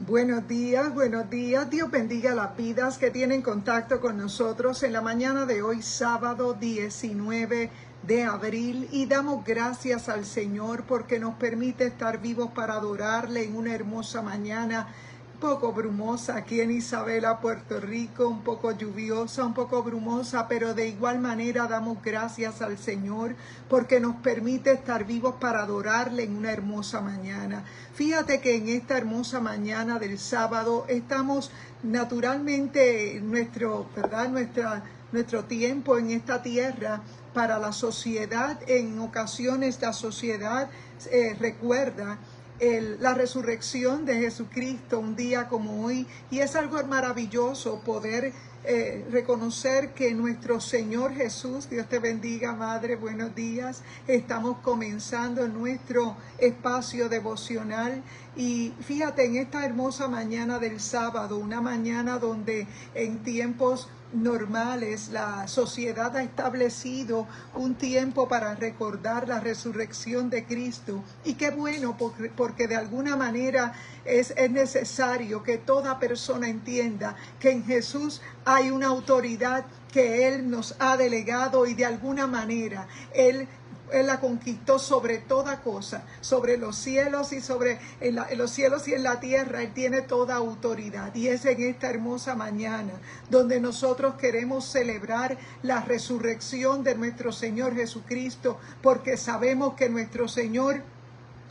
Buenos días, buenos días. Dios bendiga las vidas que tienen contacto con nosotros en la mañana de hoy, sábado 19 de abril. Y damos gracias al Señor porque nos permite estar vivos para adorarle en una hermosa mañana. Un poco brumosa aquí en Isabela, Puerto Rico, un poco lluviosa, un poco brumosa, pero de igual manera damos gracias al Señor porque nos permite estar vivos para adorarle en una hermosa mañana. Fíjate que en esta hermosa mañana del sábado estamos naturalmente nuestro tiempo en esta tierra para la sociedad. En ocasiones la sociedad recuerda la resurrección de Jesucristo un día como hoy, y es algo maravilloso poder reconocer que nuestro Señor Jesús, Dios te bendiga, Madre, buenos días. Estamos comenzando nuestro espacio devocional y fíjate, en esta hermosa mañana del sábado, una mañana donde en tiempos normales la sociedad ha establecido un tiempo para recordar la resurrección de Cristo, y qué bueno porque de alguna manera es necesario que toda persona entienda que en Jesús hay una autoridad que Él nos ha delegado, y de alguna manera Él la conquistó sobre toda cosa, sobre los cielos y en los cielos y en la tierra. Él tiene toda autoridad, y es en esta hermosa mañana donde nosotros queremos celebrar la resurrección de nuestro Señor Jesucristo, porque sabemos que nuestro Señor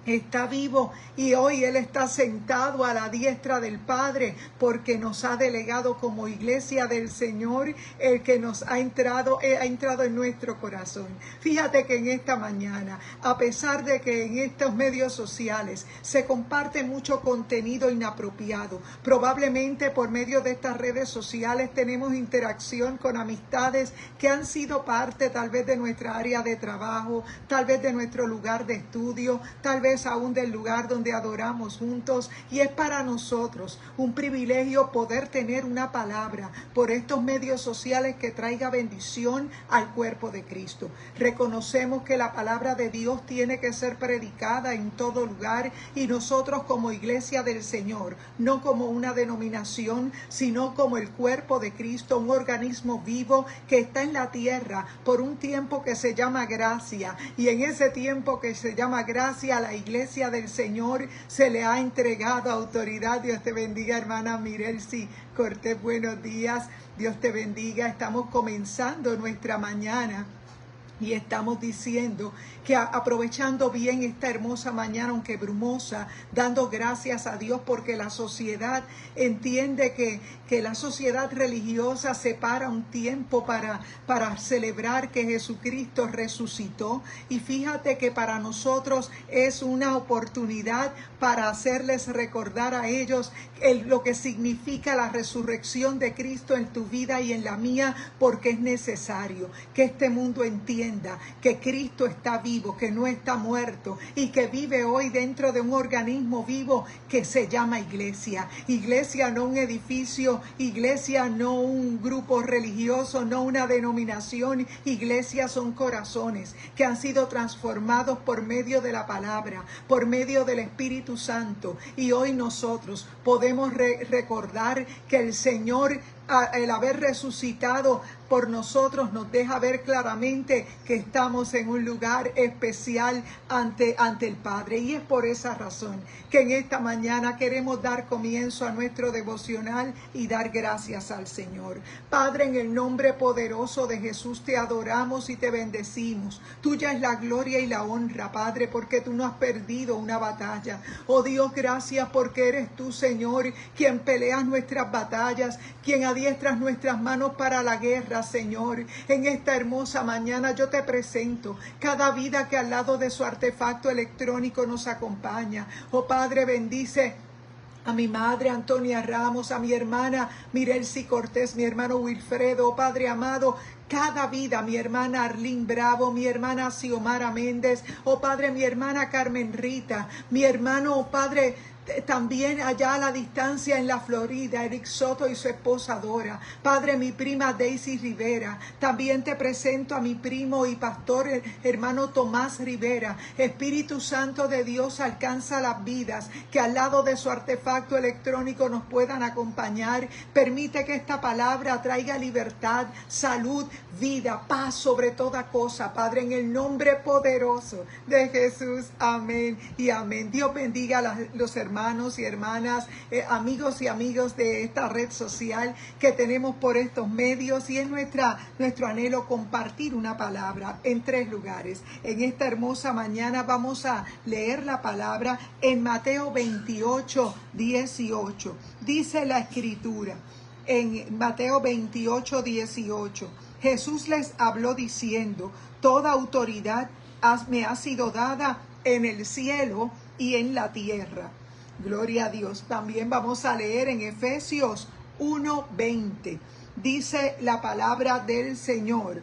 está vivo y hoy Él está sentado a la diestra del Padre, porque nos ha delegado como iglesia del Señor el que nos ha entrado en nuestro corazón. Fíjate que en esta mañana, a pesar de que en estos medios sociales se comparte mucho contenido inapropiado, probablemente por medio de estas redes sociales tenemos interacción con amistades que han sido parte tal vez de nuestra área de trabajo, tal vez de nuestro lugar de estudio, tal vez aún del lugar donde adoramos juntos, y es para nosotros un privilegio poder tener una palabra por estos medios sociales que traiga bendición al cuerpo de Cristo. Reconocemos que la palabra de Dios tiene que ser predicada en todo lugar, y nosotros como iglesia del Señor, no como una denominación, sino como el cuerpo de Cristo, un organismo vivo que está en la tierra por un tiempo que se llama gracia, y en ese tiempo que se llama gracia, la iglesia del Señor se le ha entregado autoridad. Dios te bendiga, hermana Mirelsi Cortés, buenos días. Dios te bendiga. Estamos comenzando nuestra mañana y estamos diciendo que aprovechando bien esta hermosa mañana, aunque brumosa, dando gracias a Dios porque la sociedad entiende que la sociedad religiosa separa un tiempo para celebrar que Jesucristo resucitó. Y fíjate que para nosotros es una oportunidad para hacerles recordar a ellos lo que significa la resurrección de Cristo en tu vida y en la mía, porque es necesario que este mundo entienda que Cristo está vivo, que no está muerto, y que vive hoy dentro de un organismo vivo que se llama iglesia. Iglesia, no un edificio; iglesia, no un grupo religioso, no una denominación. Iglesia son corazones que han sido transformados por medio de la palabra, por medio del Espíritu Santo, y hoy nosotros podemos recordar que el Señor, el haber resucitado por nosotros, nos deja ver claramente que estamos en un lugar especial ante el Padre. Y es por esa razón que en esta mañana queremos dar comienzo a nuestro devocional y dar gracias al Señor. Padre, en el nombre poderoso de Jesús te adoramos y te bendecimos. Tuya es la gloria y la honra, Padre, porque tú no has perdido una batalla. Oh Dios, gracias porque eres tú, Señor, quien peleas nuestras batallas, quien adiestras nuestras manos para la guerra, Señor. En esta hermosa mañana yo te presento cada vida que al lado de su artefacto electrónico nos acompaña. Oh Padre, bendice a mi madre Antonia Ramos, a mi hermana Mirelsi Cortés, mi hermano Wilfredo. Oh Padre amado, cada vida, mi hermana Arlene Bravo, mi hermana Xiomara Méndez, oh Padre, mi hermana Carmen Rita, mi hermano, oh Padre, también allá a la distancia en la Florida, Eric Soto y su esposa Dora. Padre, mi prima Daisy Rivera. También te presento a mi primo y pastor, hermano Tomás Rivera. Espíritu Santo de Dios, alcanza las vidas que al lado de su artefacto electrónico nos puedan acompañar. Permite que esta palabra traiga libertad, salud, vida, paz sobre toda cosa, Padre, en el nombre poderoso de Jesús. Amén y amén. Dios bendiga a los hermanos y hermanas, amigos y amigos de esta red social que tenemos por estos medios, y es nuestro anhelo compartir una palabra en 3 lugares. En esta hermosa mañana vamos a leer la palabra en Mateo 28, 18. Dice la Escritura en Mateo 28, 18. Jesús les habló diciendo: toda autoridad me ha sido dada en el cielo y en la tierra. Gloria a Dios. También vamos a leer en Efesios 1:20. Dice la palabra del Señor,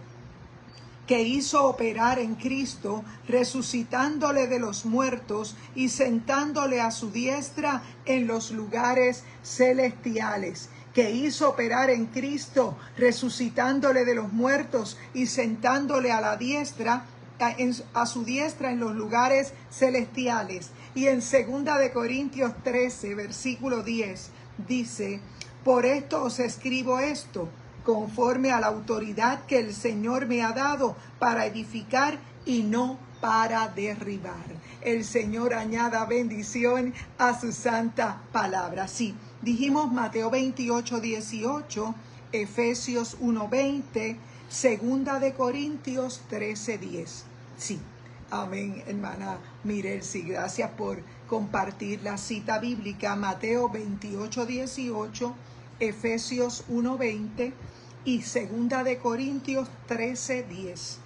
que hizo operar en Cristo, resucitándole de los muertos y sentándole a su diestra en los lugares celestiales. Que hizo operar en Cristo, resucitándole de los muertos y sentándole a su diestra en los lugares celestiales. Y en 2 de Corintios 13, versículo 10, dice: por esto os escribo esto, conforme a la autoridad que el Señor me ha dado para edificar y no para derribar. El Señor añada bendición a su santa palabra. Sí, dijimos Mateo 28, 18, Efesios 1:20, 2 de Corintios 13, 10. Sí, amén, hermana Mirelsi. Gracias por compartir la cita bíblica. Mateo 28, 18, Efesios 1:20 y 2 de Corintios 13, 10.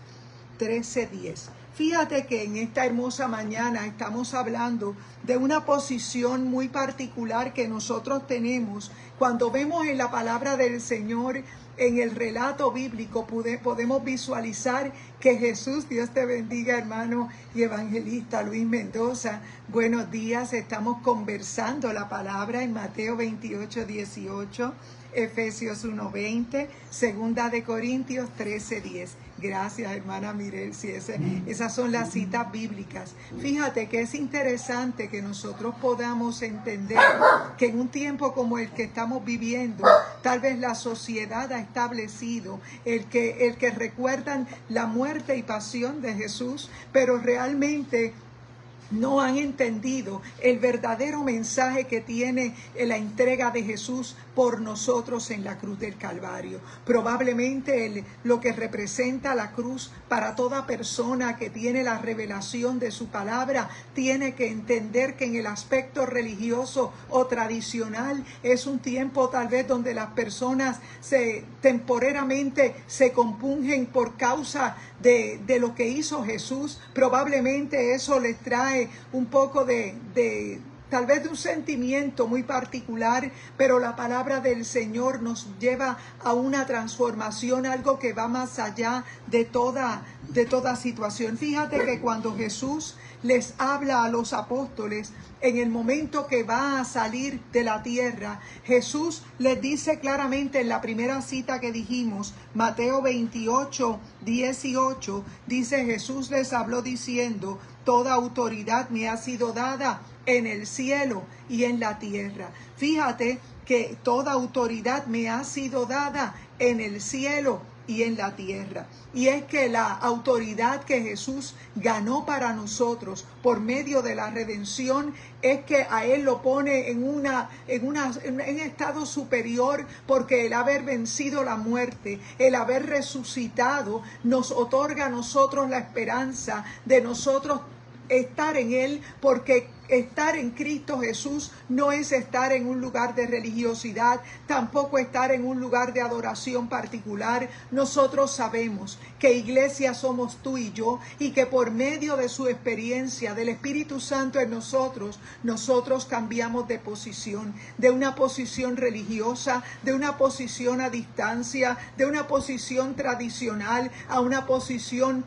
13:10. Fíjate que en esta hermosa mañana estamos hablando de una posición muy particular que nosotros tenemos cuando vemos en la palabra del Señor, en el relato bíblico, podemos visualizar que Jesús, Dios te bendiga, hermano y evangelista Luis Mendoza, buenos días. Estamos conversando la palabra en Mateo 28, 18, Efesios 1:20, 2 de Corintios 13:10. Gracias, hermana Mirelsi. Esas son las citas bíblicas. Fíjate que es interesante que nosotros podamos entender que en un tiempo como el que estamos viviendo, tal vez la sociedad ha establecido el que recuerdan la muerte y pasión de Jesús, pero realmente no han entendido el verdadero mensaje que tiene la entrega de Jesús por nosotros en la cruz del Calvario. Probablemente lo que representa la cruz para toda persona que tiene la revelación de su palabra tiene que entender que en el aspecto religioso o tradicional es un tiempo tal vez donde las personas temporariamente se compungen por causa de lo que hizo Jesús. Probablemente eso les trae un poco tal vez de un sentimiento muy particular, pero la palabra del Señor nos lleva a una transformación, algo que va más allá de toda situación. Fíjate que cuando Jesús les habla a los apóstoles, en el momento que va a salir de la tierra, Jesús les dice claramente en la primera cita que dijimos, Mateo 28, 18, dice: Jesús les habló diciendo: toda autoridad me ha sido dada en el cielo y en la tierra. Fíjate que toda autoridad me ha sido dada en el cielo y en la tierra. Y es que la autoridad que Jesús ganó para nosotros por medio de la redención es que a Él lo pone en un estado superior, porque el haber vencido la muerte, el haber resucitado, nos otorga a nosotros la esperanza de nosotros estar en Él, porque estar en Cristo Jesús no es estar en un lugar de religiosidad, tampoco estar en un lugar de adoración particular. Nosotros sabemos que iglesia somos tú y yo, y que por medio de su experiencia, del Espíritu Santo en nosotros cambiamos de posición, de una posición religiosa, de una posición a distancia, de una posición tradicional a una posición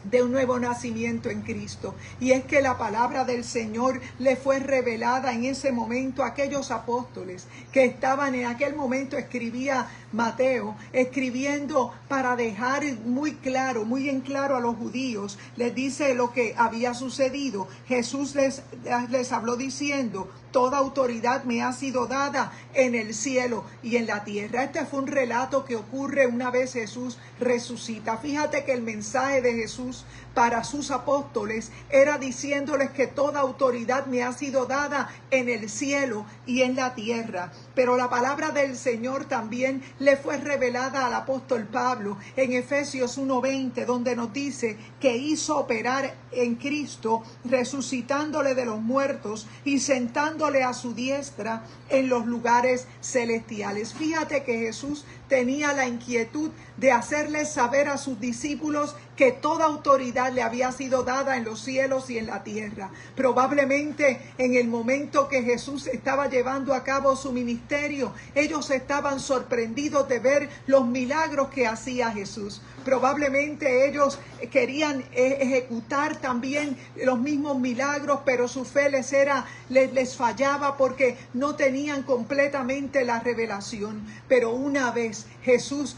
de un nuevo nacimiento en Cristo. Y es que la palabra del Señor le fue revelada en ese momento a aquellos apóstoles que estaban en aquel momento. Escribía Mateo, escribiendo para dejar muy claro, muy en claro a los judíos, les dice lo que había sucedido. Jesús les habló diciendo: toda autoridad me ha sido dada en el cielo y en la tierra. Este fue un relato que ocurre una vez Jesús resucita. Fíjate que el mensaje de Jesús para sus apóstoles era diciéndoles que toda autoridad me ha sido dada en el cielo y en la tierra. Pero la palabra del Señor también le fue revelada al apóstol Pablo en Efesios 1:20, donde nos dice que hizo operar en Cristo, resucitándole de los muertos y sentándole a su diestra en los lugares celestiales. Fíjate que Jesús tenía la inquietud de hacerles saber a sus discípulos que toda autoridad le había sido dada en los cielos y en la tierra. Probablemente en el momento que Jesús estaba llevando a cabo su ministerio, ellos estaban sorprendidos de ver los milagros que hacía Jesús. Probablemente ellos querían ejecutar también los mismos milagros, pero su fe les fallaba porque no tenían completamente la revelación. Pero una vez Jesús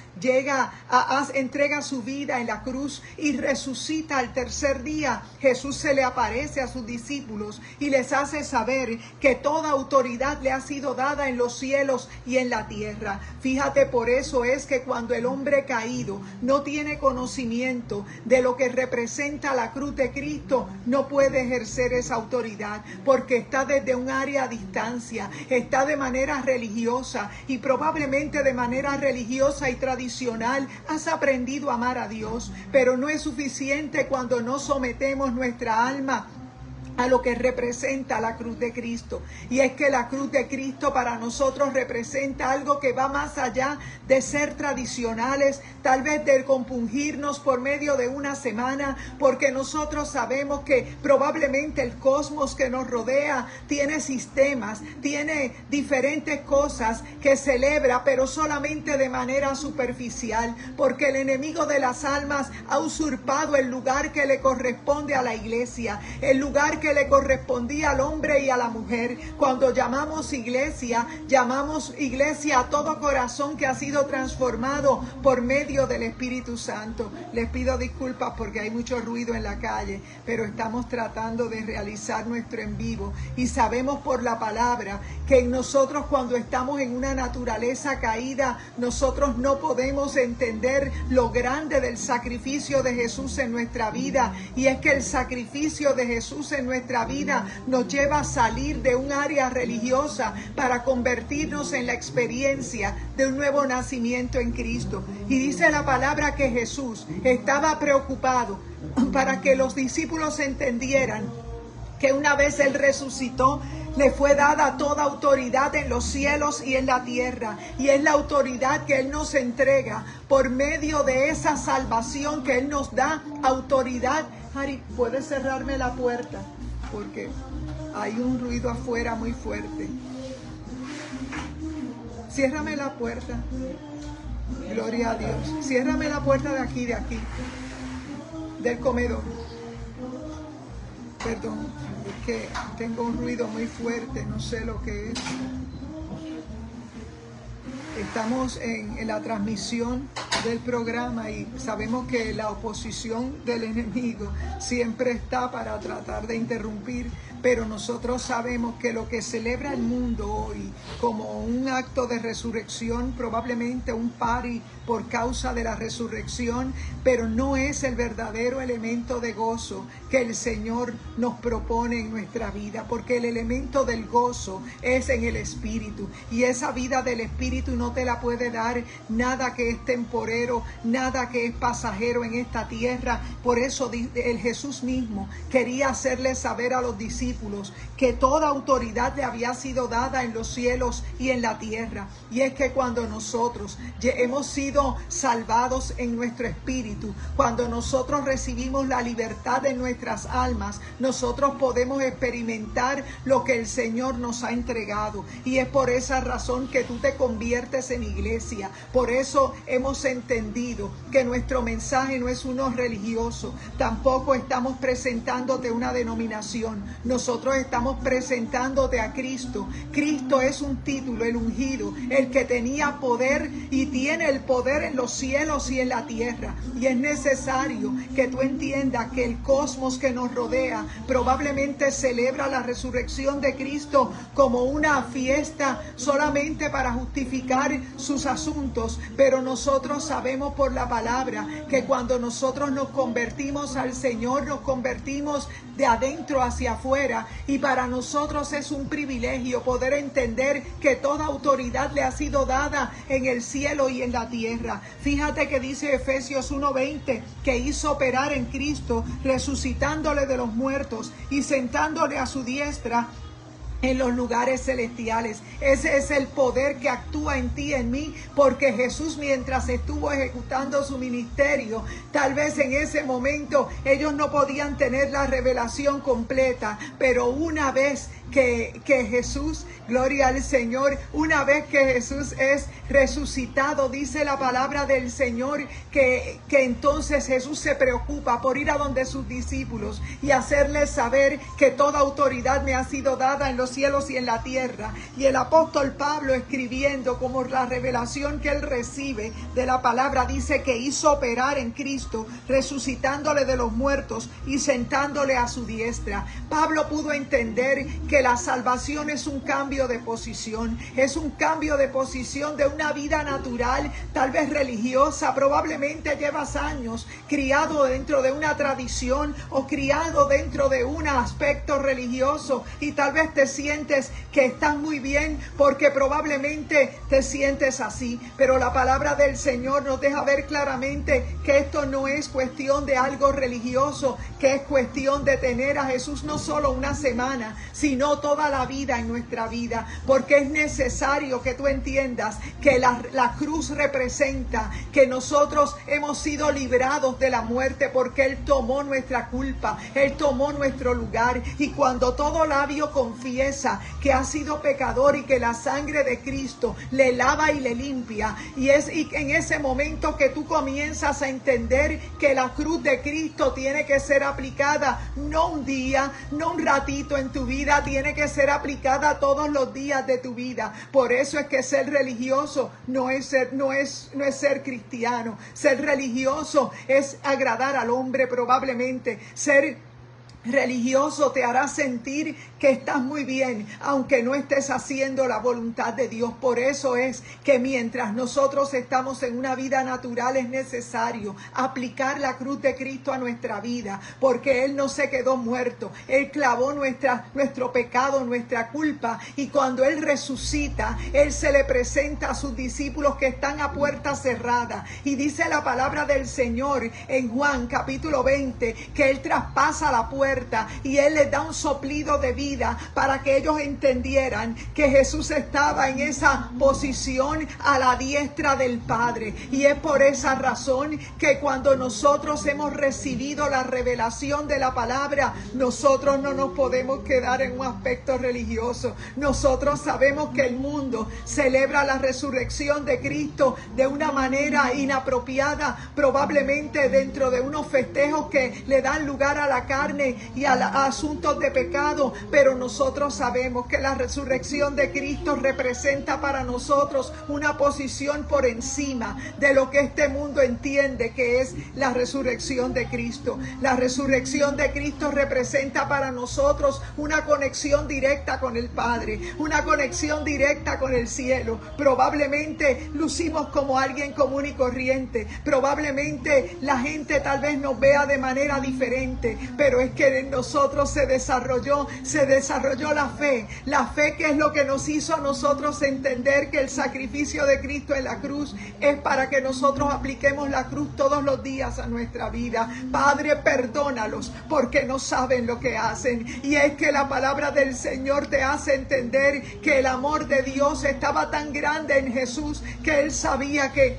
entrega su vida en la cruz y resucita al tercer día, Jesús se le aparece a sus discípulos y les hace saber que toda autoridad le ha sido dada en los cielos y en la tierra. Fíjate, por eso es que cuando el hombre caído no tiene conocimiento de lo que representa la cruz de Cristo, no puede ejercer esa autoridad, porque está desde un área a distancia, está de manera religiosa, y probablemente de manera religiosa y tradicional has aprendido a amar a Dios, pero no es suficiente cuando no sometemos nuestra alma a lo que representa la cruz de Cristo. Y es que la cruz de Cristo para nosotros representa algo que va más allá de ser tradicionales, tal vez de compungirnos por medio de una semana, porque nosotros sabemos que probablemente el cosmos que nos rodea tiene sistemas, tiene diferentes cosas que celebra, pero solamente de manera superficial, porque el enemigo de las almas ha usurpado el lugar que le corresponde a la iglesia, el lugar que le correspondía al hombre y a la mujer. Cuando llamamos iglesia a todo corazón que ha sido transformado por medio del Espíritu Santo. Les pido disculpas porque hay mucho ruido en la calle, pero estamos tratando de realizar nuestro en vivo, y sabemos por la palabra que en nosotros, cuando estamos en una naturaleza caída, nosotros no podemos entender lo grande del sacrificio de Jesús en nuestra vida. Y es que el sacrificio de Jesús en nuestra vida nos lleva a salir de un área religiosa para convertirnos en la experiencia de un nuevo nacimiento en Cristo. Y dice la palabra que Jesús estaba preocupado para que los discípulos entendieran que una vez Él resucitó, le fue dada toda autoridad en los cielos y en la tierra. Y es la autoridad que Él nos entrega por medio de esa salvación que Él nos da. Autoridad. Ari, ¿puedes cerrarme la puerta? Porque hay un ruido afuera muy fuerte. Ciérrame la puerta. Gloria a Dios. Ciérrame la puerta de aquí, del comedor. Perdón, es que tengo un ruido muy fuerte, no sé lo que es. Estamos en la transmisión del programa y sabemos que la oposición del enemigo siempre está para tratar de interrumpir, pero nosotros sabemos que lo que celebra el mundo hoy como un acto de resurrección, probablemente un party por causa de la resurrección, pero no es el verdadero elemento de gozo que el Señor nos propone en nuestra vida, porque el elemento del gozo es en el Espíritu, y esa vida del Espíritu no te la puede dar nada que es temporero, nada que es pasajero en esta tierra. Por eso el Jesús mismo quería hacerle saber a los discípulos que toda autoridad le había sido dada en los cielos y en la tierra. Y es que cuando nosotros hemos sido salvados en nuestro espíritu, cuando nosotros recibimos la libertad en nuestras almas, nosotros podemos experimentar lo que el Señor nos ha entregado. Y es por esa razón que tú te conviertes en iglesia. Por eso hemos entendido que nuestro mensaje no es uno religioso, tampoco estamos presentándote una denominación, nosotros estamos presentándote a Cristo. Cristo es un título, el ungido, el que tenía poder y tiene el poder en los cielos y en la tierra. Y es necesario que tú entiendas que el cosmos que nos rodea probablemente celebra la resurrección de Cristo como una fiesta solamente para justificar sus asuntos, pero nosotros sabemos por la palabra que cuando nosotros nos convertimos al Señor, nos convertimos de adentro hacia afuera, y para nosotros es un privilegio poder entender que toda autoridad le ha sido dada en el cielo y en la tierra. Fíjate que dice Efesios 1:20 que hizo operar en Cristo, resucitándole de los muertos y sentándole a su diestra en los lugares celestiales. Ese es el poder que actúa en ti y en mí, porque Jesús, mientras estuvo ejecutando su ministerio, tal vez en ese momento ellos no podían tener la revelación completa, pero una vez que Jesús, gloria al Señor, una vez que Jesús es resucitado, dice la palabra del Señor que entonces Jesús se preocupa por ir a donde sus discípulos y hacerles saber que toda autoridad me ha sido dada en los cielos y en la tierra. Y el apóstol Pablo, escribiendo como la revelación que él recibe de la palabra, dice que hizo operar en Cristo, resucitándole de los muertos y sentándole a su diestra. Pablo pudo entender que la salvación es un cambio de posición, es un cambio de posición de una vida natural, tal vez religiosa. Probablemente llevas años criado dentro de una tradición o criado dentro de un aspecto religioso, y tal vez te sientes que estás muy bien porque probablemente te sientes así, pero la palabra del Señor nos deja ver claramente que esto no es cuestión de algo religioso, que es cuestión de tener a Jesús no solo una semana, sino toda la vida en nuestra vida, porque es necesario que tú entiendas que la cruz representa que nosotros hemos sido librados de la muerte, porque Él tomó nuestra culpa, Él tomó nuestro lugar. Y cuando todo labio confiesa que ha sido pecador y que la sangre de Cristo le lava y le limpia, y en ese momento que tú comienzas a entender que la cruz de Cristo tiene que ser aplicada no un día, no un ratito en tu vida, tiene que ser aplicada todos los días de tu vida. Por eso es que ser religioso no es ser cristiano. Ser religioso es agradar al hombre probablemente. Ser religioso te hará sentir que estás muy bien, aunque no estés haciendo la voluntad de Dios. Por eso es que mientras nosotros estamos en una vida natural, es necesario aplicar la cruz de Cristo a nuestra vida, porque Él no se quedó muerto. Él clavó nuestro pecado, nuestra culpa, y cuando Él resucita, Él se le presenta a sus discípulos que están a puerta cerrada. Y dice la palabra del Señor en Juan capítulo 20, que Él traspasa la puerta y Él les da un soplido de vida para que ellos entendieran que Jesús estaba en esa posición a la diestra del Padre. Y es por esa razón que cuando nosotros hemos recibido la revelación de la palabra, nosotros no nos podemos quedar en un aspecto religioso. Nosotros sabemos que el mundo celebra la resurrección de Cristo de una manera inapropiada, probablemente dentro de unos festejos que le dan lugar a la carne y a asuntos de pecado, pero nosotros sabemos que la resurrección de Cristo representa para nosotros una posición por encima de lo que este mundo entiende que es la resurrección de Cristo. La resurrección de Cristo representa para nosotros una conexión directa con el Padre, una conexión directa con el cielo. Probablemente lucimos como alguien común y corriente, probablemente la gente tal vez nos vea de manera diferente, pero es que en nosotros se desarrolló la fe que es lo que nos hizo a nosotros entender que el sacrificio de Cristo en la cruz es para que nosotros apliquemos la cruz todos los días a nuestra vida. Padre, perdónalos porque no saben lo que hacen. Y es que la palabra del Señor te hace entender que el amor de Dios estaba tan grande en Jesús que Él sabía que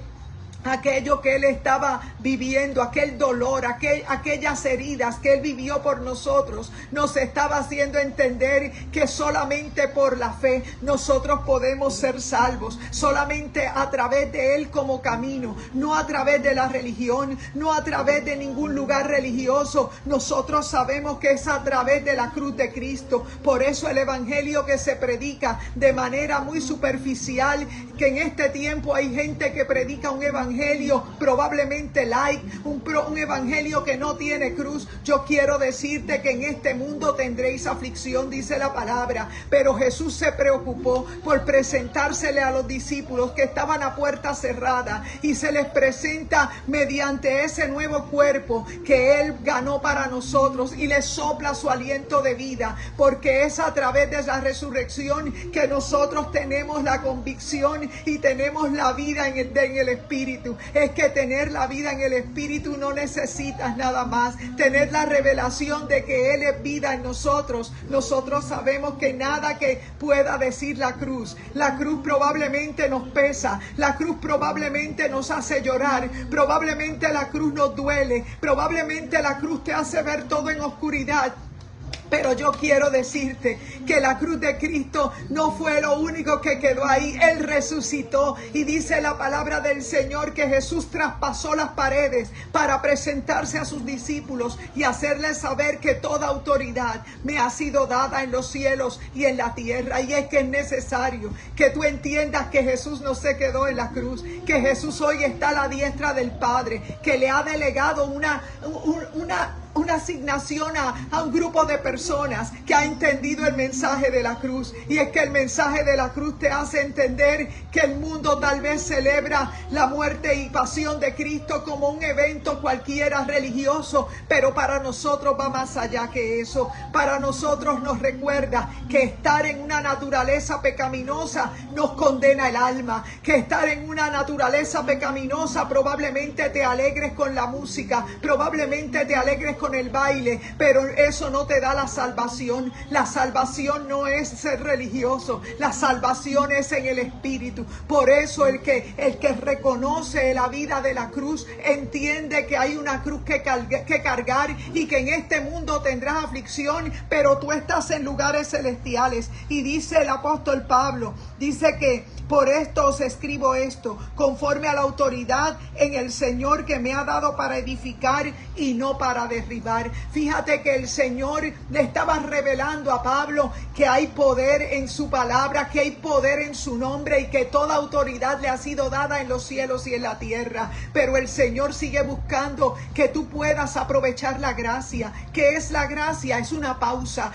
aquello que Él estaba viviendo, aquel dolor, aquellas heridas que Él vivió por nosotros, nos estaba haciendo entender que solamente por la fe nosotros podemos ser salvos, solamente a través de Él como camino, no a través de la religión, no a través de ningún lugar religioso. Nosotros sabemos que es a través de la cruz de Cristo. Por eso el evangelio que se predica de manera muy superficial, que en este tiempo hay gente que predica un evangelio probablemente light, un evangelio que no tiene cruz. Yo quiero decirte que en este mundo tendréis aflicción, dice la palabra, pero Jesús se preocupó por presentársele a los discípulos que estaban a puerta cerrada, y se les presenta mediante ese nuevo cuerpo que Él ganó para nosotros, y les sopla su aliento de vida, porque es a través de la resurrección que nosotros tenemos la convicción y tenemos la vida en el Espíritu. Es que tener la vida en el Espíritu no necesitas nada más. Tener la revelación de que Él es vida en nosotros. Nosotros sabemos que nada que pueda decir la cruz probablemente nos pesa. La cruz probablemente nos hace llorar. Probablemente la cruz nos duele. Probablemente la cruz te hace ver todo en oscuridad. Pero yo quiero decirte que la cruz de Cristo no fue lo único que quedó ahí. Él resucitó, y dice la palabra del Señor que Jesús traspasó las paredes para presentarse a sus discípulos y hacerles saber que toda autoridad me ha sido dada en los cielos y en la tierra. Y es que es necesario que tú entiendas que Jesús no se quedó en la cruz, que Jesús hoy está a la diestra del Padre, que le ha delegado una asignación a un grupo de personas que ha entendido el mensaje de la cruz. Y es que el mensaje de la cruz te hace entender que el mundo tal vez celebra la muerte y pasión de Cristo como un evento cualquiera religioso, pero para nosotros va más allá que eso. Para nosotros nos recuerda que estar en una naturaleza pecaminosa nos condena el alma, que estar en una naturaleza pecaminosa probablemente te alegres con la música, probablemente te alegres con el baile, pero eso no te da la salvación. La salvación no es ser religioso, la salvación es en el Espíritu. Por eso el que reconoce la vida de la cruz entiende que hay una cruz que cargar, y que en este mundo tendrás aflicción, pero tú estás en lugares celestiales. Y dice el apóstol Pablo, dice que por esto os escribo esto, conforme a la autoridad en el Señor que me ha dado para edificar y no para derribar. Fíjate que el Señor le estaba revelando a Pablo que hay poder en su palabra, que hay poder en su nombre, y que toda autoridad le ha sido dada en los cielos y en la tierra. Pero el Señor sigue buscando que tú puedas aprovechar la gracia. ¿Qué es la gracia? Es una pausa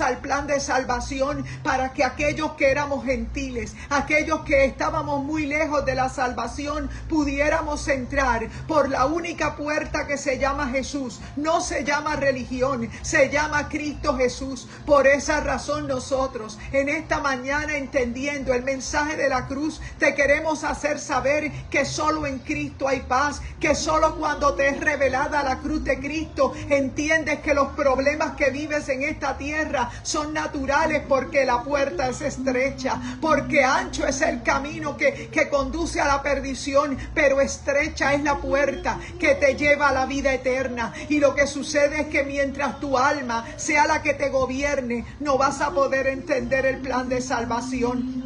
al plan de salvación, para que aquellos que éramos gentiles, aquellos que estábamos muy lejos de la salvación, pudiéramos entrar por la única puerta que se llama Jesús. No se llama religión, se llama Cristo Jesús. Por esa razón nosotros en esta mañana, entendiendo el mensaje de la cruz, te queremos hacer saber que solo en Cristo hay paz, que solo cuando te es revelada la cruz de Cristo entiendes que los problemas que vives en esta tierra son naturales, porque la puerta es estrecha, porque ancho es el camino que conduce a la perdición, pero estrecha es la puerta que te lleva a la vida eterna. Y lo que sucede es que mientras tu alma sea la que te gobierne, no vas a poder entender el plan de salvación,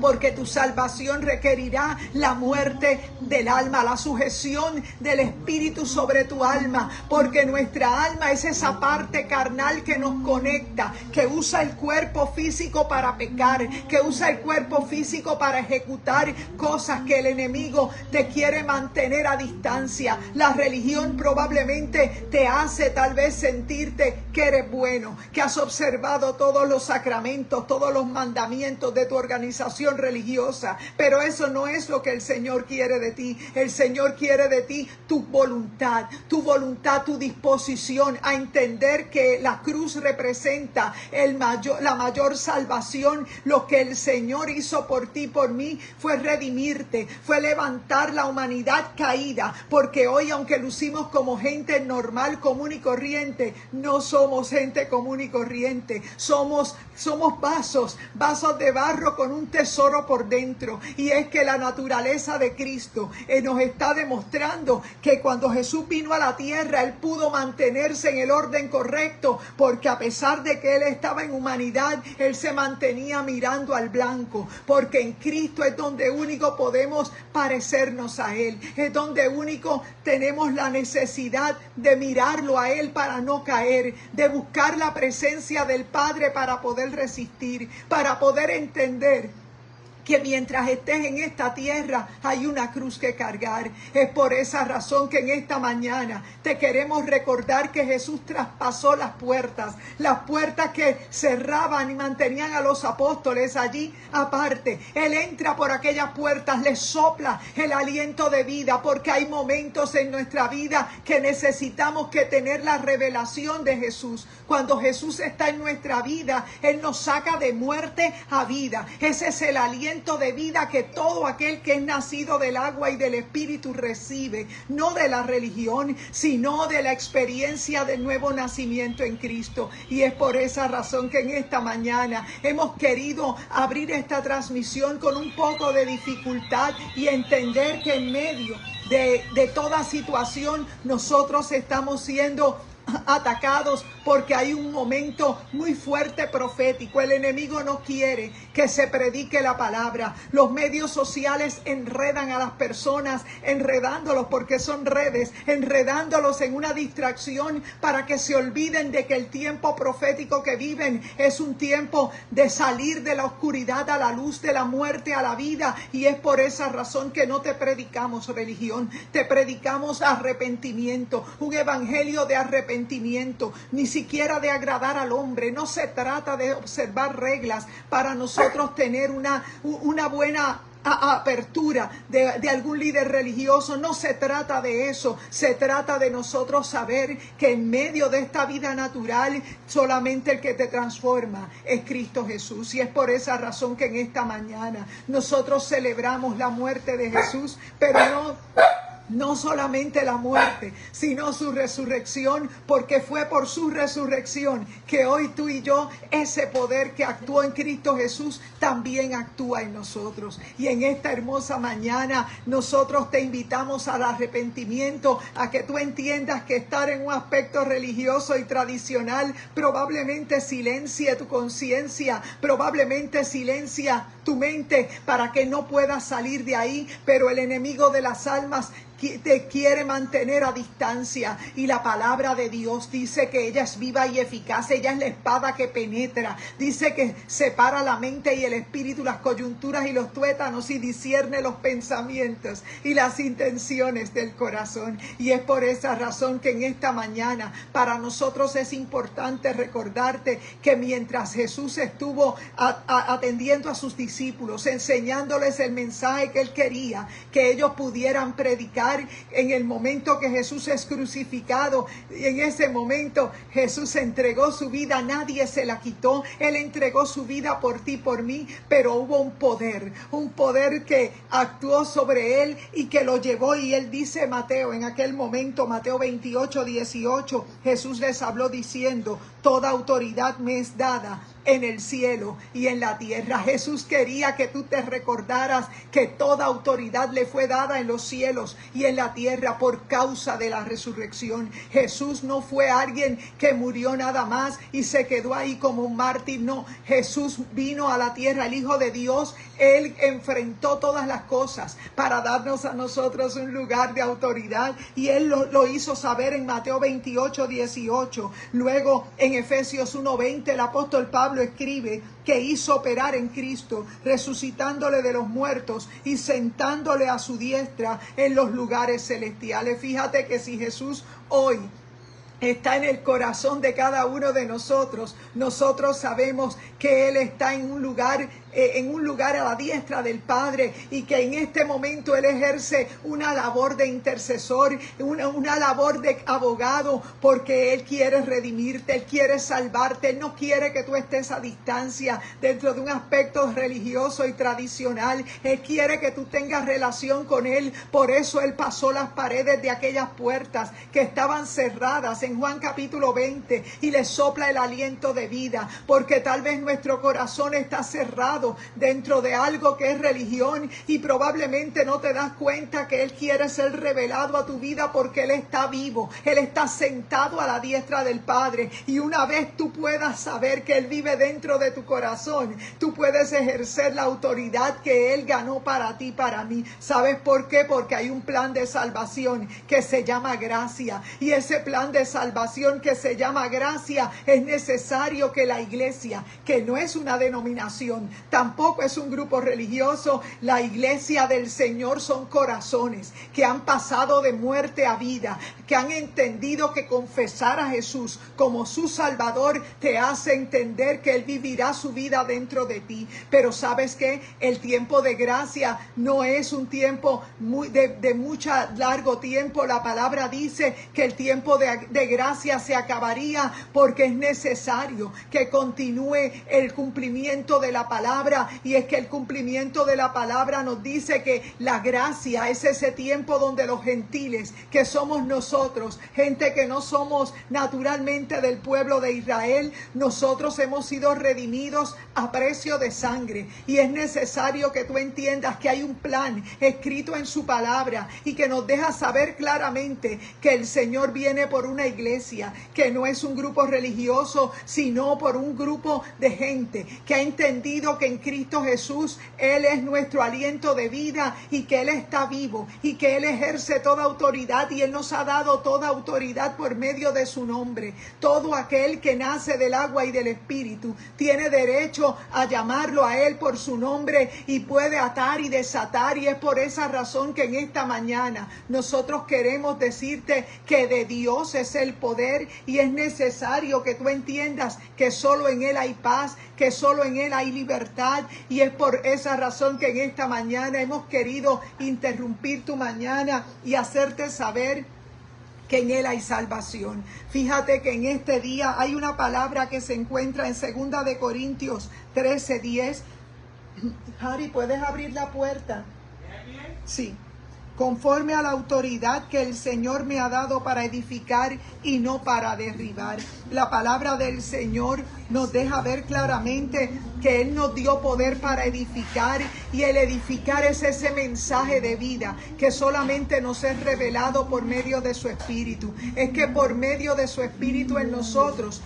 porque tu salvación requerirá la muerte del alma, la sujeción del Espíritu sobre tu alma, porque nuestra alma es esa parte carnal que nos conecta, que usa el cuerpo físico para pecar, que usa el cuerpo físico para ejecutar cosas que el enemigo te quiere mantener a distancia. La religión probablemente te hace tal vez sentirte que eres bueno, que has observado todos los sacramentos, todos los mandamientos de tu organización religiosa, pero eso no es lo que el Señor quiere de ti. El Señor quiere de ti tu voluntad, tu disposición a entender que la cruz representa la mayor salvación. Lo que el Señor hizo por ti, por mí, fue redimirte, fue levantar la humanidad caída, porque hoy, aunque lucimos como gente normal, común y corriente, no somos gente común y corriente, somos vasos de barro con un tesoro tesoro por dentro, y es que la naturaleza de Cristo nos está demostrando que cuando Jesús vino a la tierra, Él pudo mantenerse en el orden correcto, porque a pesar de que Él estaba en humanidad, Él se mantenía mirando al blanco, porque en Cristo es donde único podemos parecernos a Él, es donde único tenemos la necesidad de mirarlo a Él para no caer, de buscar la presencia del Padre para poder resistir, para poder entender que mientras estés en esta tierra hay una cruz que cargar. Es por esa razón que en esta mañana te queremos recordar que Jesús traspasó las puertas que cerraban y mantenían a los apóstoles allí aparte. Él entra por aquellas puertas, les sopla el aliento de vida, porque hay momentos en nuestra vida que necesitamos que tener la revelación de Jesús. Cuando Jesús está en nuestra vida, Él nos saca de muerte a vida. Ese es el aliento de vida que todo aquel que es nacido del agua y del Espíritu recibe, no de la religión, sino de la experiencia del nuevo nacimiento en Cristo. Y es por esa razón que en esta mañana hemos querido abrir esta transmisión con un poco de dificultad y entender que en medio de toda situación nosotros estamos siendo atacados porque hay un momento muy fuerte profético. El enemigo no quiere que se predique la palabra. Los medios sociales enredan a las personas, enredándolos porque son redes, enredándolos en una distracción para que se olviden de que el tiempo profético que viven es un tiempo de salir de la oscuridad a la luz, de la muerte a la vida. Y es por esa razón que no te predicamos religión, te predicamos arrepentimiento, un evangelio de arrepentimiento, ni siquiera de agradar al hombre. No se trata de observar reglas para nosotros tener una buena apertura de algún líder religioso. No se trata de eso, se trata de nosotros saber que en medio de esta vida natural solamente el que te transforma es Cristo Jesús. Y es por esa razón que en esta mañana nosotros celebramos la muerte de Jesús, pero no solamente la muerte, sino su resurrección, porque fue por su resurrección que hoy tú y yo, ese poder que actuó en Cristo Jesús, también actúa en nosotros. Y en esta hermosa mañana nosotros te invitamos al arrepentimiento, a que tú entiendas que estar en un aspecto religioso y tradicional probablemente silencia tu conciencia, probablemente silencia tu mente para que no puedas salir de ahí, pero el enemigo de las almas te quiere mantener a distancia, y la palabra de Dios dice que ella es viva y eficaz. Ella es la espada que penetra, dice que separa la mente y el espíritu, las coyunturas y los tuétanos, y discierne los pensamientos y las intenciones del corazón. Y es por esa razón que en esta mañana para nosotros es importante recordarte que mientras Jesús estuvo atendiendo a sus discípulos, enseñándoles el mensaje que Él quería que ellos pudieran predicar, en el momento que Jesús es crucificado, en ese momento Jesús entregó su vida, nadie se la quitó. Él entregó su vida por ti, por mí, pero hubo un poder que actuó sobre Él y que lo llevó. Y Él dice, Mateo, en aquel momento, Mateo 28:18, Jesús les habló diciendo: toda autoridad me es dada en el cielo y en la tierra. Jesús quería que tú te recordaras que toda autoridad le fue dada en los cielos y en la tierra por causa de la resurrección. Jesús no fue alguien que murió nada más y se quedó ahí como un mártir. No, Jesús vino a la tierra, el Hijo de Dios. Él enfrentó todas las cosas para darnos a nosotros un lugar de autoridad, y Él lo hizo saber en Mateo 28:18. Luego en Efesios 1:20 el apóstol Pablo escribe que hizo operar en Cristo, resucitándole de los muertos y sentándole a su diestra en los lugares celestiales. Fíjate que si Jesús hoy está en el corazón de cada uno de nosotros, nosotros sabemos que Él está en un lugar a la diestra del Padre, y que en este momento Él ejerce una labor de intercesor, una labor de abogado, porque Él quiere redimirte, Él quiere salvarte. Él no quiere que tú estés a distancia dentro de un aspecto religioso y tradicional. Él quiere que tú tengas relación con Él. Por eso Él pasó las paredes de aquellas puertas que estaban cerradas en Juan capítulo 20 y le sopla el aliento de vida, porque tal vez nuestro corazón está cerrado encerrado dentro de algo que es religión y probablemente no te das cuenta que Él quiere ser revelado a tu vida porque Él está vivo, Él está sentado a la diestra del Padre, y una vez tú puedas saber que Él vive dentro de tu corazón, tú puedes ejercer la autoridad que Él ganó para ti, para mí. ¿Sabes por qué? Porque hay un plan de salvación que se llama gracia, y ese plan de salvación que se llama gracia es necesario que la iglesia, que no es una denominación, tampoco es un grupo religioso, la iglesia del Señor son corazones que han pasado de muerte a vida, que han entendido que confesar a Jesús como su Salvador te hace entender que Él vivirá su vida dentro de ti. Pero ¿sabes qué? El tiempo de gracia no es un tiempo de mucho largo tiempo. La palabra dice que el tiempo de gracia se acabaría porque es necesario que continúe el cumplimiento de la palabra, y es que el cumplimiento de la palabra nos dice que la gracia es ese tiempo donde los gentiles, que somos nosotros, gente que no somos naturalmente del pueblo de Israel, nosotros hemos sido redimidos a precio de sangre, y es necesario que tú entiendas que hay un plan escrito en su palabra y que nos deja saber claramente que el Señor viene por una iglesia que no es un grupo religioso, sino por un grupo de gente que ha entendido que en Cristo Jesús Él es nuestro aliento de vida, y que Él está vivo, y que Él ejerce toda autoridad, y Él nos ha dado toda autoridad por medio de su nombre. Todo aquel que nace del agua y del Espíritu tiene derecho a llamarlo a Él por su nombre y puede atar y desatar, y es por esa razón que en esta mañana nosotros queremos decirte que de Dios es el poder, y es necesario que tú entiendas que solo en Él hay paz, que solo en Él hay libertad, y es por esa razón que en esta mañana hemos querido interrumpir tu mañana y hacerte saber que en Él hay salvación. Fíjate que en este día hay una palabra que se encuentra en 2 de Corintios 13:10. Harry, ¿puedes abrir la puerta? Sí. Conforme a la autoridad que el Señor me ha dado para edificar y no para derribar. La palabra del Señor nos deja ver claramente que Él nos dio poder para edificar, y el edificar es ese mensaje de vida que solamente nos es revelado por medio de su Espíritu. Es que por medio de su Espíritu en nosotros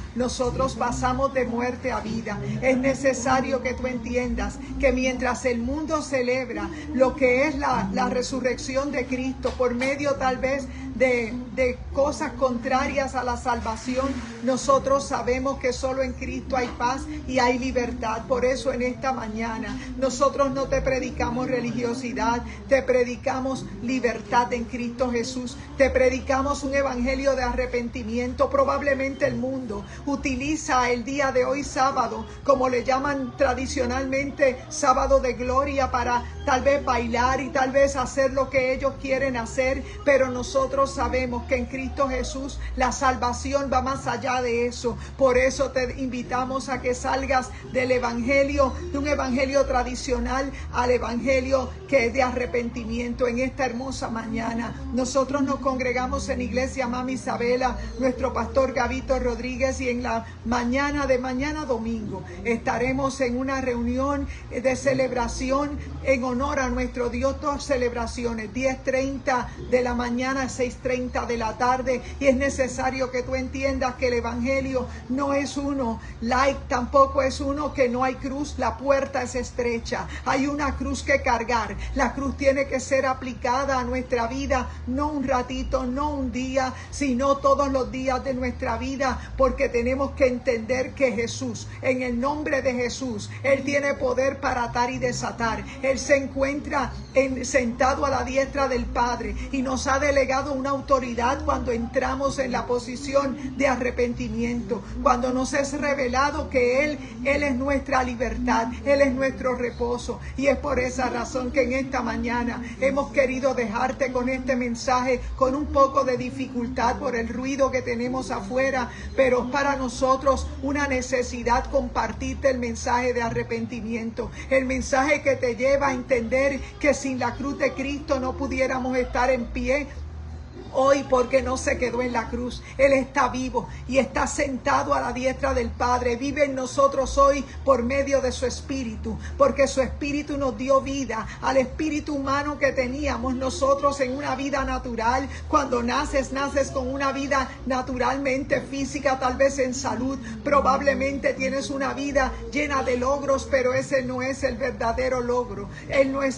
pasamos de muerte a vida. Es necesario que tú entiendas que mientras el mundo celebra lo que es la resurrección de Cristo por medio tal vez de cosas contrarias a la salvación, nosotros sabemos que solo en Cristo hay paz y hay libertad. Por eso en esta mañana nosotros no te predicamos religiosidad, te predicamos libertad en Cristo Jesús, te predicamos un evangelio de arrepentimiento. Probablemente el mundo utiliza el día de hoy, sábado, como le llaman tradicionalmente, sábado de gloria, para tal vez bailar y tal vez hacer lo que ellos quieren hacer, pero nosotros sabemos que en Cristo Jesús la salvación va más allá de eso. Por eso te invitamos a que salgas del evangelio, de un evangelio tradicional, al evangelio que es de arrepentimiento. En esta hermosa mañana nosotros nos congregamos en Iglesia Mami Isabela, nuestro pastor Gabito Rodríguez, y en la mañana de mañana domingo estaremos en una reunión de celebración en honor a nuestro Dios. Dos celebraciones, 10:30 de la mañana, 6:30 de la tarde, y es necesario que tú entiendas que el evangelio no es uno light, tampoco es uno que no hay cruz. La puerta es estrecha, hay una cruz que cargar. La cruz tiene que ser aplicada a nuestra vida, no un ratito, no un día, sino todos los días de nuestra vida, porque tenemos que entender que Jesús, en el nombre de Jesús, Él tiene poder para atar y desatar. Él se encuentra sentado a la diestra del Padre y nos ha delegado una autoridad cuando entramos en la posición de arrepentimiento, cuando nos es revelado que Él es nuestra libertad, Él es nuestro reposo. Y es por esa razón que en esta mañana hemos querido dejarte con este mensaje, con un poco de dificultad por el ruido que tenemos afuera, pero para nosotros una necesidad compartirte el mensaje de arrepentimiento, el mensaje que te lleva a entender que sin la cruz de Cristo no pudiéramos estar en pie hoy, porque no se quedó en la cruz. Él está vivo y está sentado a la diestra del Padre. Vive en nosotros hoy por medio de su Espíritu, porque su Espíritu nos dio vida al espíritu humano que teníamos nosotros en una vida natural. Cuando naces con una vida naturalmente física, tal vez en salud, probablemente tienes una vida llena de logros, pero ese no es el verdadero logro.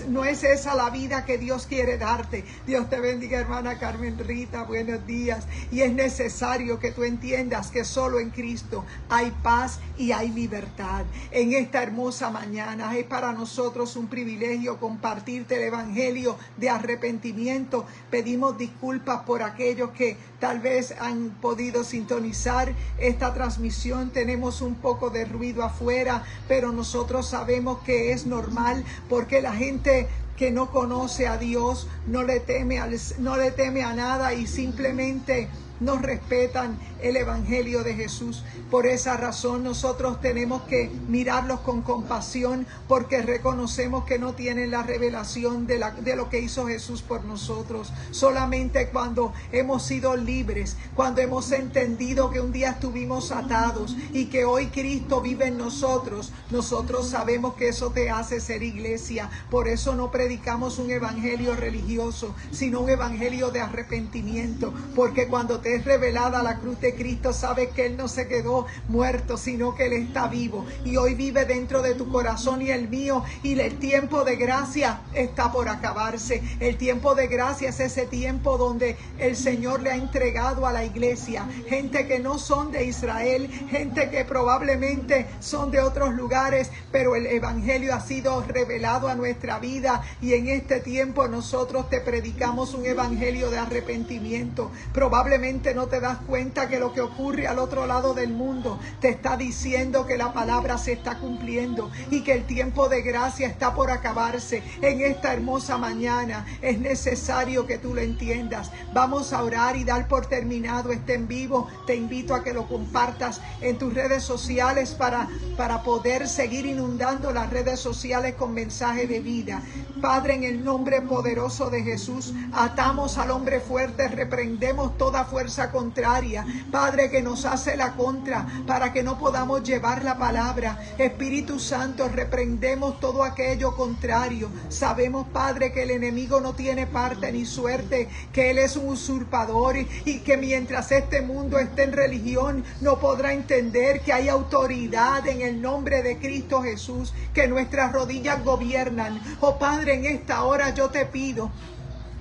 No es esa la vida que Dios quiere darte. Dios te bendiga, hermana Carmen Rita, buenos días. Y es necesario que tú entiendas que solo en Cristo hay paz y hay libertad. En esta hermosa mañana es para nosotros un privilegio compartirte el evangelio de arrepentimiento. Pedimos disculpas por aquellos que tal vez han podido sintonizar esta transmisión. Tenemos un poco de ruido afuera, pero nosotros sabemos que es normal, porque la gente que no conoce a Dios no le teme a nada y simplemente no respetan el evangelio de Jesús. Por esa razón nosotros tenemos que mirarlos con compasión, porque reconocemos que no tienen la revelación de lo que hizo Jesús por nosotros. Solamente cuando hemos sido libres, cuando hemos entendido que un día estuvimos atados y que hoy Cristo vive en nosotros, nosotros sabemos que eso te hace ser iglesia. Por eso no predicamos un evangelio religioso, sino un evangelio de arrepentimiento, porque cuando te es revelada la cruz de Cristo, sabes que Él no se quedó muerto, sino que Él está vivo y hoy vive dentro de tu corazón y el mío, y el tiempo de gracia está por acabarse. El tiempo de gracia es ese tiempo donde el Señor le ha entregado a la iglesia gente que no son de Israel, gente que probablemente son de otros lugares, pero el evangelio ha sido revelado a nuestra vida, y en este tiempo nosotros te predicamos un evangelio de arrepentimiento. Probablemente no te das cuenta que lo que ocurre al otro lado del mundo te está diciendo que la palabra se está cumpliendo y que el tiempo de gracia está por acabarse. En esta hermosa mañana es necesario que tú lo entiendas. Vamos a orar y dar por terminado este en vivo. Te invito a que lo compartas en tus redes sociales para poder seguir inundando las redes sociales con mensaje de vida. Padre, en el nombre poderoso de Jesús, atamos al hombre fuerte, reprendemos toda fuerza contraria, Padre, que nos hace la contra para que no podamos llevar la palabra. Espíritu Santo, reprendemos todo aquello contrario. Sabemos, Padre, que el enemigo no tiene parte ni suerte, que él es un usurpador y que mientras este mundo esté en religión no podrá entender que hay autoridad en el nombre de Cristo Jesús, que nuestras rodillas gobiernan. Oh Padre, en esta hora yo te pido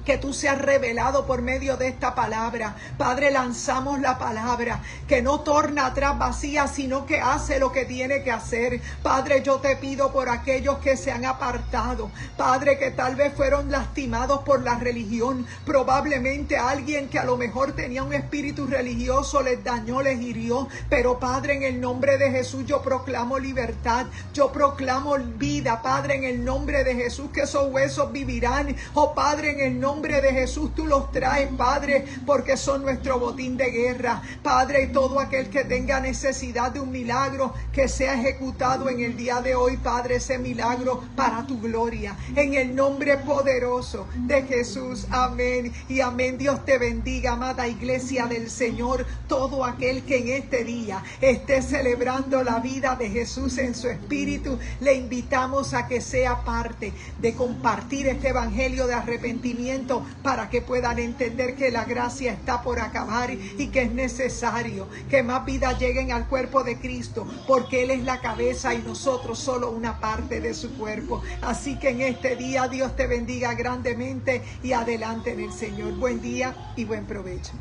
que tú seas revelado por medio de esta palabra. Padre, lanzamos la palabra que no torna atrás vacía, sino que hace lo que tiene que hacer. Padre, yo te pido por aquellos que se han apartado, Padre, que tal vez fueron lastimados por la religión. Probablemente alguien que a lo mejor tenía un espíritu religioso les dañó, les hirió. Pero Padre, en el nombre de Jesús yo proclamo libertad, yo proclamo vida. Padre, en el nombre de Jesús, que esos huesos vivirán. Oh Padre, en el nombre de Jesús tú los traes, Padre, porque son nuestro botín de guerra. Padre, todo aquel que tenga necesidad de un milagro, que sea ejecutado en el día de hoy, Padre, ese milagro para tu gloria, en el nombre poderoso de Jesús. Amén y amén. Dios te bendiga, amada iglesia del Señor. Todo aquel que en este día esté celebrando la vida de Jesús en su espíritu, le invitamos a que sea parte de compartir este evangelio de arrepentimiento, para que puedan entender que la gracia está por acabar y que es necesario que más vidas lleguen al cuerpo de Cristo, porque Él es la cabeza y nosotros solo una parte de su cuerpo. Así que en este día Dios te bendiga grandemente y adelante en el Señor. Buen día y buen provecho.